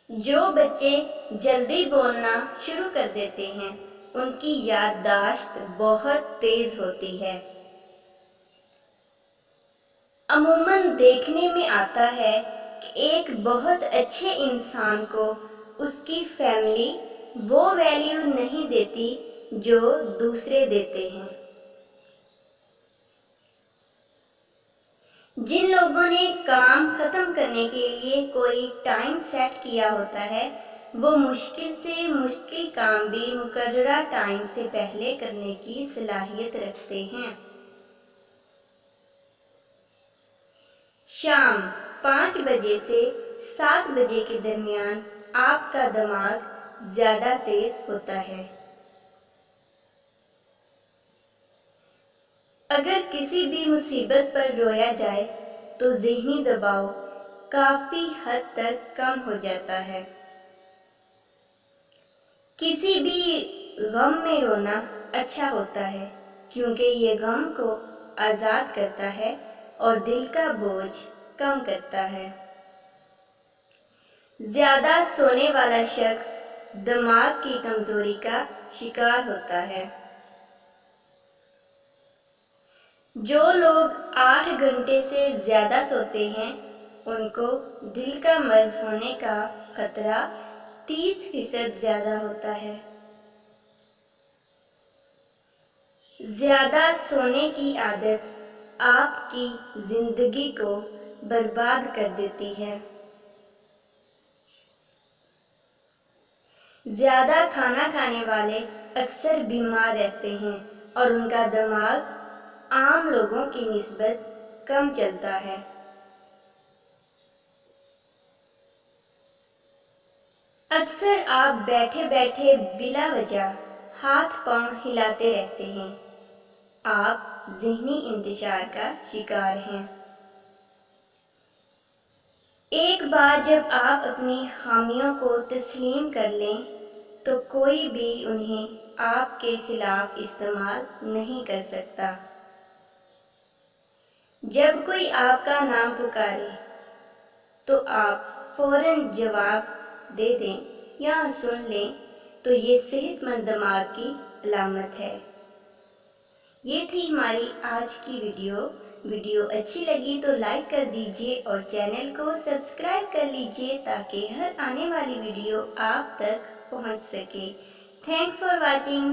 جو بچے جلدی بولنا شروع کر دیتے ہیں ان کی یادداشت بہت تیز ہوتی ہے۔ عموماً دیکھنے میں آتا ہے کہ ایک بہت اچھے انسان کو اس کی فیملی وہ ویلیو نہیں دیتی جو دوسرے دیتے ہیں۔ جن لوگوں نے کام ختم کرنے کے لیے کوئی ٹائم سیٹ کیا ہوتا ہے وہ مشکل سے مشکل کام بھی مقررہ ٹائم سے پہلے کرنے کی صلاحیت رکھتے ہیں۔ شام 5 بجے سے 7 بجے کے درمیان آپ کا دماغ زیادہ تیز ہوتا ہے۔ اگر کسی بھی مصیبت پر رویا جائے تو ذہنی دباؤ کافی حد تک کم ہو جاتا ہے۔ کسی بھی غم میں رونا اچھا ہوتا ہے کیونکہ یہ غم کو آزاد کرتا ہے اور دل کا بوجھ کم کرتا ہے۔ زیادہ سونے والا شخص دماغ کی کمزوری کا شکار ہوتا ہے۔ جو لوگ 8 گھنٹے سے زیادہ سوتے ہیں ان کو دل کا مرض ہونے کا خطرہ 30% زیادہ ہوتا ہے۔ زیادہ سونے کی عادت آپ کی زندگی کو برباد کر دیتی ہے۔ زیادہ کھانا کھانے والے اکثر بیمار رہتے ہیں اور ان کا دماغ عام لوگوں کی نسبت کم چلتا ہے۔ اکثر آپ بیٹھے بیٹھے بلا وجہ ہاتھ پاؤں ہلاتے رہتے ہیں۔ آپ ذہنی انتشار کا شکار ہیں۔ ایک بار جب آپ اپنی خامیوں کو تسلیم کر لیں تو کوئی بھی انہیں آپ کے خلاف استعمال نہیں کر سکتا۔ جب کوئی آپ کا نام پکارے تو آپ فوراً جواب دے دیں یا سن لیں تو یہ صحت مند دماغ کی علامت ہے۔ یہ تھی ہماری آج کی ویڈیو اچھی لگی تو لائک کر دیجئے اور چینل کو سبسکرائب کر لیجئے تاکہ ہر آنے والی ویڈیو آپ تک پہنچ سکے۔ Thanks for watching.